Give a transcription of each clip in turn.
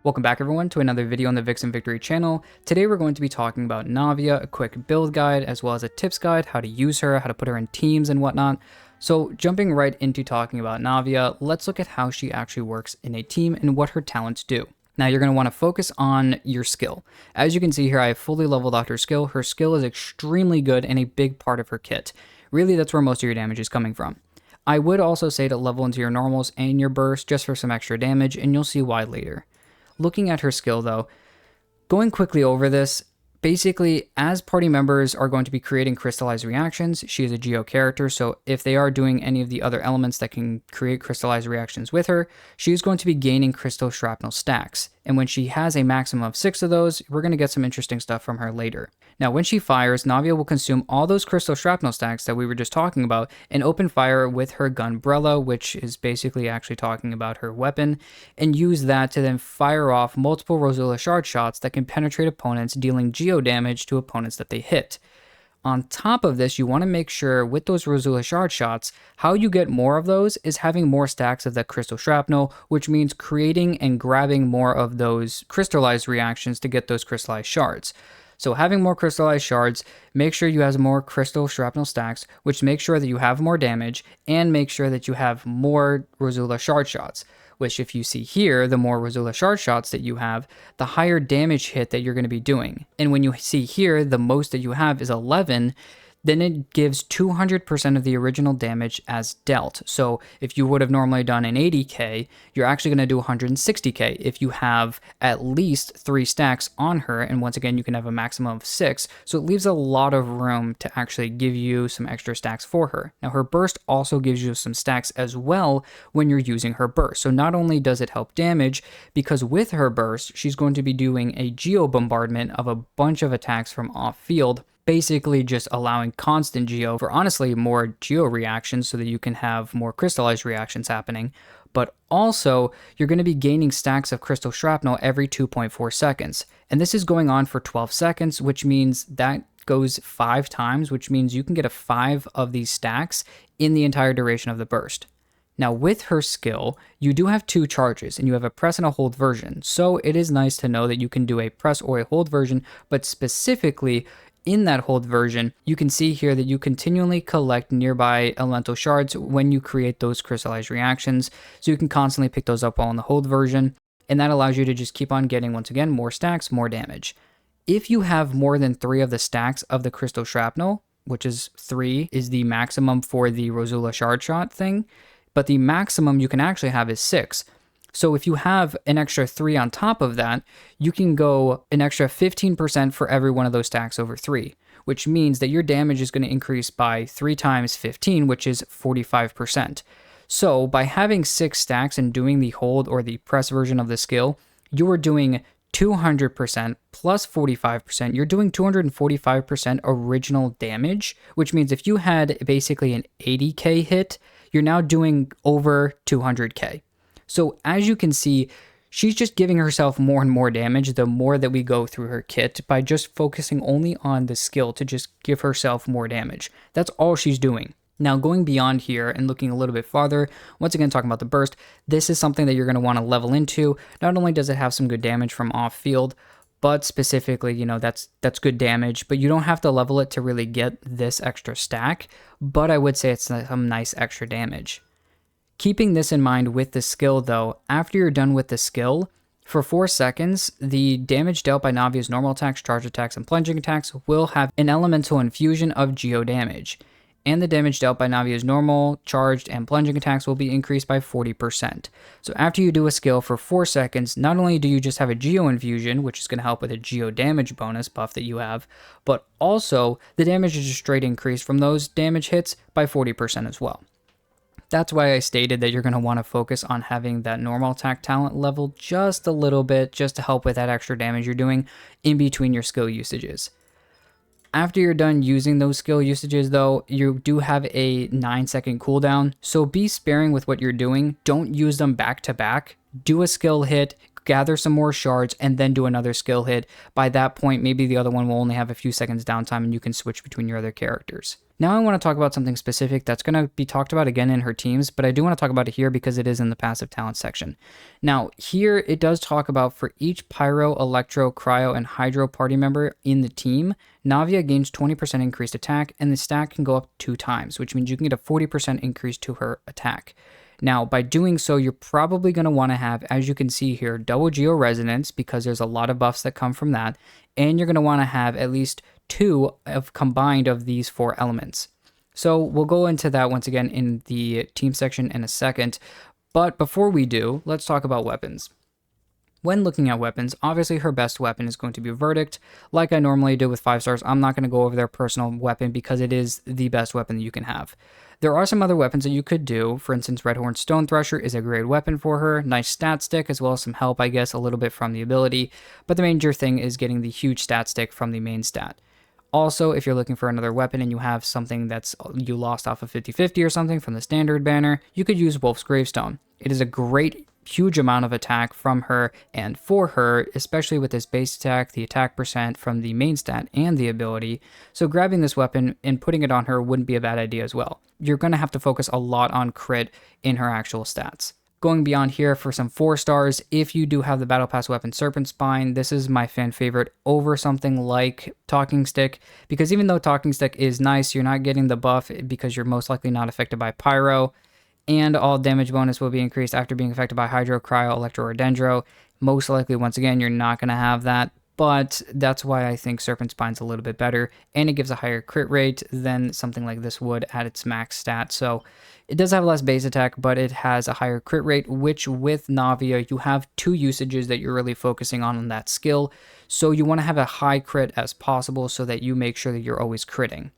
Welcome back everyone to another video on the Vixen Victory channel. Today we're going to be talking about Navia, a quick build guide, as well as a tips guide, how to use her, how to put her in teams and whatnot. So jumping right into talking about Navia, let's look at how she actually works in a team and what her talents do. Now you're going to want to focus on your skill. As you can see here, I have fully leveled out her skill. Her skill is extremely good and a big part of her kit. Really, that's where most of your damage is coming from. I would also say to level into your normals and your burst just for some extra damage, and you'll see why later. Looking at her skill though, going quickly over this, basically as party members are going to be creating crystallized reactions, she is a Geo character, so if they are doing any of the other elements that can create crystallized reactions with her, she is going to be gaining crystal shrapnel stacks. And when she has a maximum of 6 of those, we're going to get some interesting stuff from her later. Now when she fires, Navia will consume all those crystal shrapnel stacks that we were just talking about and open fire with her gunbrella, which is basically actually talking about her weapon, and use that to then fire off multiple Rosula shard shots that can penetrate opponents, dealing geo damage to opponents that they hit. On top of this, you want to make sure with those Rosula shard shots, how you get more of those is having more stacks of that crystal shrapnel, which means creating and grabbing more of those crystallized reactions to get those crystallized shards. So having more crystallized shards, make sure you have more crystal shrapnel stacks, which make sure that you have more damage, and make sure that you have more Rosula shard shots, which if you see here, the more Rosula shard shots that you have, the higher damage hit that you're going to be doing. And when you see here, the most that you have is 11, then it gives 200% of the original damage as dealt. So if you would have normally done an 80k, you're actually going to do 160k if you have at least 3 stacks on her, and once again you can have a maximum of 6, so it leaves a lot of room to actually give you some extra stacks for her. Now her burst also gives you some stacks as well when you're using her burst, so not only does it help damage, because with her burst she's going to be doing a geo bombardment of a bunch of attacks from off field, basically just allowing constant geo for honestly more geo reactions so that you can have more crystallized reactions happening. But also, you're going to be gaining stacks of crystal shrapnel every 2.4 seconds. And this is going on for 12 seconds, which means that goes 5 times, which means you can get a 5 of these stacks in the entire duration of the burst. Now with her skill, you do have 2 charges, and you have a press and a hold version. So it is nice to know that you can do a press or a hold version, but specifically in that hold version, you can see here that you continually collect nearby elemental shards when you create those crystallized reactions, so you can constantly pick those up while in the hold version, and that allows you to just keep on getting, once again, more stacks, more damage. If you have more than 3 of the stacks of the crystal shrapnel, which is 3 is the maximum for the Rosula shard shot thing, but the maximum you can actually have is 6. So if you have an extra 3 on top of that, you can go an extra 15% for every one of those stacks over 3, which means that your damage is going to increase by 3 times 15, which is 45%. So by having 6 stacks and doing the hold or the press version of the skill, you are doing 200% plus 45%. You're doing 245% original damage, which means if you had basically an 80k hit, you're now doing over 200k. So as you can see, she's just giving herself more and more damage the more that we go through her kit by just focusing only on the skill to just give herself more damage. That's all she's doing. Now going beyond here and looking a little bit farther, once again talking about the burst, this is something that you're going to want to level into. Not only does it have some good damage from off field, but specifically, that's good damage, but you don't have to level it to really get this extra stack, but I would say it's some nice extra damage. Keeping this in mind with the skill though, after you're done with the skill, for 4 seconds, the damage dealt by Navia's normal attacks, charge attacks, and plunging attacks will have an elemental infusion of geo damage. And the damage dealt by Navia's normal, charged, and plunging attacks will be increased by 40%. So after you do a skill for 4 seconds, not only do you just have a geo infusion, which is going to help with a geo damage bonus buff that you have, but also the damage is just straight increased from those damage hits by 40% as well. That's why I stated that you're going to want to focus on having that normal attack talent level just a little bit, just to help with that extra damage you're doing in between your skill usages. After you're done using those skill usages though, you do have a 9-second cooldown, so be sparing with what you're doing. Don't use them back to back. Do a skill hit, gather some more shards, and then do another skill hit. By that point, maybe the other one will only have a few seconds downtime and you can switch between your other characters. Now I want to talk about something specific that's going to be talked about again in her teams, but I do want to talk about it here because it is in the passive talent section. Now, here it does talk about for each Pyro, Electro, Cryo, and Hydro party member in the team, Navia gains 20% increased attack, and the stat can go up 2 times, which means you can get a 40% increase to her attack. Now, by doing so, you're probably going to want to have, as you can see here, double Geo Resonance because there's a lot of buffs that come from that, and you're going to want to have at least 2 of combined of these 4 elements. So we'll go into that once again in the team section in a second, but before we do, let's talk about weapons. When looking at weapons, obviously her best weapon is going to be Verdict. Like I normally do with 5 stars, I'm not going to go over their personal weapon because it is the best weapon that you can have. There are some other weapons that you could do. For instance, Redhorn Stone Thresher is a great weapon for her. Nice stat stick, as well as some help, I guess, a little bit from the ability. But the major thing is getting the huge stat stick from the main stat. Also, if you're looking for another weapon and you have something that's you lost off of 50/50 or something from the standard banner, you could use Wolf's Gravestone. It is a great huge amount of attack from her and for her, especially with this base attack, the attack percent from the main stat, and the ability. So grabbing this weapon and putting it on her wouldn't be a bad idea as well. You're going to have to focus a lot on crit in her actual stats. Going beyond here for some 4 stars, if you do have the Battle Pass weapon Serpent Spine, this is my fan favorite over something like Talking Stick, because even though Talking Stick is nice, you're not getting the buff because you're most likely not affected by Pyro, and all damage bonus will be increased after being affected by Hydro, Cryo, Electro, or Dendro. Most likely, once again, you're not going to have that, but that's why I think Serpent Spine's a little bit better, and it gives a higher crit rate than something like this would at its max stat. So it does have less base attack, but it has a higher crit rate, which with Navia, you have 2 usages that you're really focusing on that skill. So you want to have a high crit as possible so that you make sure that you're always critting.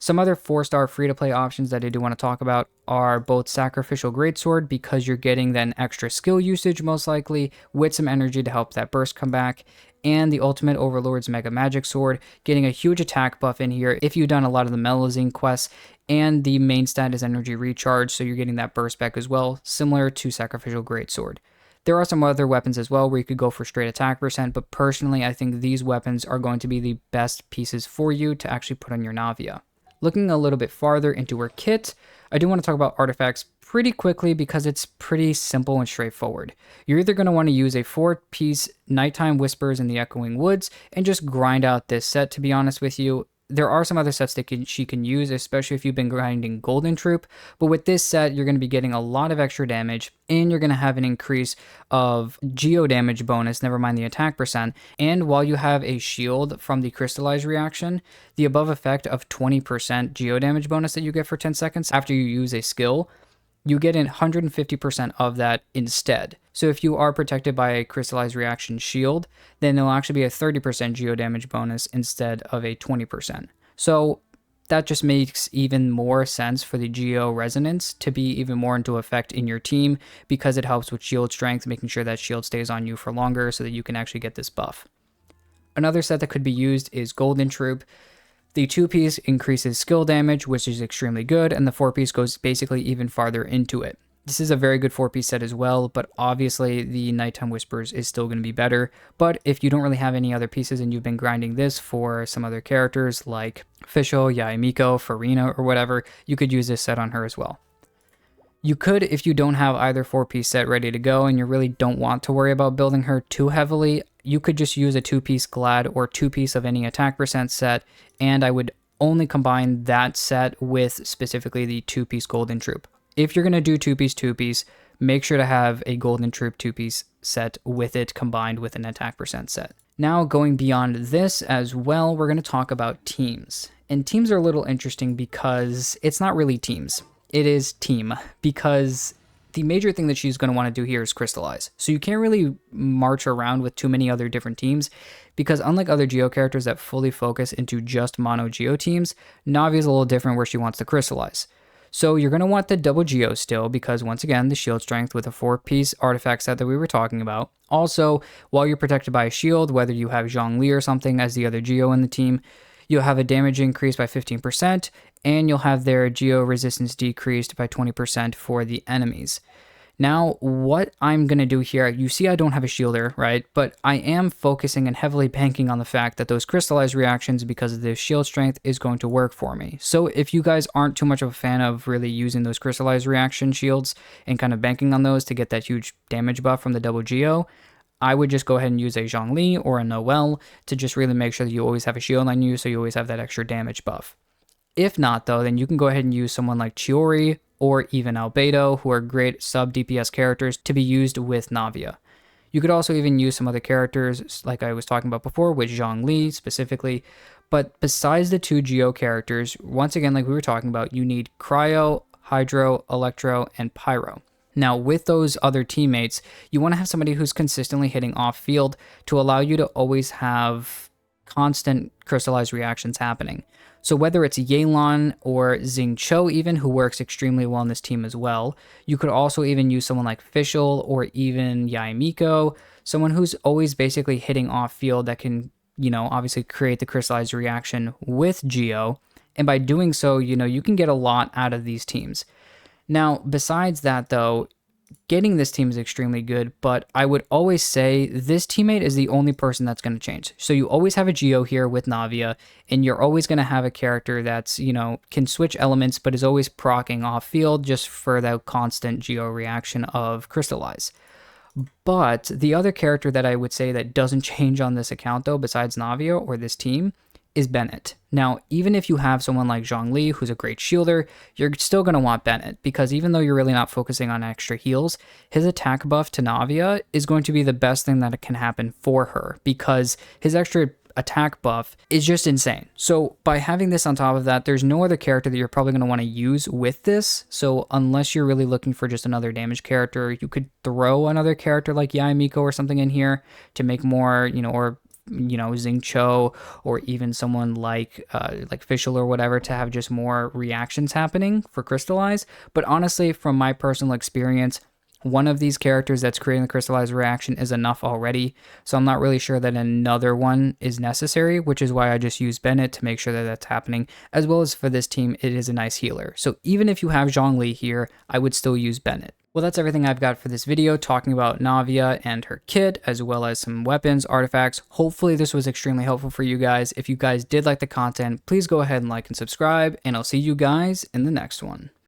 Some other 4-star free-to-play options that I do want to talk about are both Sacrificial Greatsword, because you're getting then extra skill usage most likely, with some energy to help that burst come back, and the Ultimate Overlord's Mega Magic Sword, getting a huge attack buff in here if you've done a lot of the Melazine quests, and the main stat is Energy Recharge, so you're getting that burst back as well, similar to Sacrificial Greatsword. There are some other weapons as well where you could go for straight attack percent, but personally I think these weapons are going to be the best pieces for you to actually put on your Navia. Looking a little bit farther into her kit, I do want to talk about artifacts pretty quickly because it's pretty simple and straightforward. You're either going to want to use a 4-piece Nighttime Whispers in the Echoing Woods and just grind out this set, to be honest with you. There are some other sets that she can use, especially if you've been grinding Golden Troop, but with this set, you're going to be getting a lot of extra damage, and you're going to have an increase of Geo damage bonus, never mind the attack percent, and while you have a shield from the Crystallize reaction, the above effect of 20% Geo damage bonus that you get for 10 seconds after you use a skill, you get 150% of that instead. So if you are protected by a Crystallized Reaction shield, then it'll actually be a 30% Geo damage bonus instead of a 20%. So that just makes even more sense for the Geo Resonance to be even more into effect in your team, because it helps with shield strength, making sure that shield stays on you for longer so that you can actually get this buff. Another set that could be used is Golden Troop. The 2-piece increases skill damage, which is extremely good, and the 4-piece goes basically even farther into it. This is a very good 4-piece set as well, but obviously the Nighttime Whispers is still going to be better. But if you don't really have any other pieces and you've been grinding this for some other characters like Fischl, Yaimiko, Farina, or whatever, you could use this set on her as well. You could, if you don't have either 4-piece set ready to go and you really don't want to worry about building her too heavily, you could just use a 2-piece Glad or 2-piece of any attack percent set, and I would only combine that set with specifically the 2-piece Golden Troop. If you're going to do 2-piece, make sure to have a Golden Troop 2-piece set with it combined with an attack percent set. Now, going beyond this as well, we're going to talk about teams. And teams are a little interesting because it's not really teams. It is team, because the major thing that she's going to want to do here is crystallize. So you can't really march around with too many other different teams, because unlike other Geo characters that fully focus into just mono Geo teams, Navia is a little different where she wants to crystallize. So you're going to want the double Geo still, because once again, the shield strength with a 4-piece artifact set that we were talking about. Also, while you're protected by a shield, whether you have Zhongli or something as the other Geo in the team, you'll have a damage increase by 15%, and you'll have their Geo resistance decreased by 20% for the enemies. Now, what I'm going to do here, you see I don't have a shielder, right? But I am focusing and heavily banking on the fact that those crystallized reactions, because of the shield strength, is going to work for me. So if you guys aren't too much of a fan of really using those crystallized reaction shields and kind of banking on those to get that huge damage buff from the double Geo, I would just go ahead and use a Zhongli or a Noelle to just really make sure that you always have a shield on you, so you always have that extra damage buff. If not, though, then you can go ahead and use someone like Chiori or even Albedo, who are great sub DPS characters to be used with Navia. You could also even use some other characters, like I was talking about before, with Zhongli specifically. But besides the two Geo characters, once again, like we were talking about, you need Cryo, Hydro, Electro, and Pyro. Now, with those other teammates, you want to have somebody who's consistently hitting off field to allow you to always have constant crystallized reactions happening. So whether it's Yelan or Xingqiu even, who works extremely well in this team as well, you could also even use someone like Fischl or even Yaimiko, someone who's always basically hitting off field that can, obviously create the crystallized reaction with Geo. And by doing so, you can get a lot out of these teams. Now, besides that though, getting this team is extremely good, but I would always say this teammate is the only person that's going to change. So you always have a Geo here with Navia, and you're always going to have a character that's, can switch elements, but is always proccing off field just for that constant Geo reaction of Crystallize. But the other character that I would say that doesn't change on this account though, besides Navia or this team, is Bennett. Now, even if you have someone like Zhongli, who's a great shielder, you're still going to want Bennett, because even though you're really not focusing on extra heals, his attack buff to Navia is going to be the best thing that can happen for her, because his extra attack buff is just insane. So by having this on top of that, there's no other character that you're probably going to want to use with this. So unless you're really looking for just another damage character, you could throw another character like Yaimiko or something in here to make more, or Xingqiu, or even someone like Fischl or whatever, to have just more reactions happening for Crystallize. But honestly, from my personal experience, one of these characters that's creating the crystallized reaction is enough already, so I'm not really sure that another one is necessary, which is why I just use Bennett to make sure that that's happening, as well as for this team, it is a nice healer. So even if you have Zhongli here, I would still use Bennett. Well, that's everything I've got for this video, talking about Navia and her kit, as well as some weapons, artifacts. Hopefully this was extremely helpful for you guys. If you guys did like the content, please go ahead and like and subscribe, and I'll see you guys in the next one.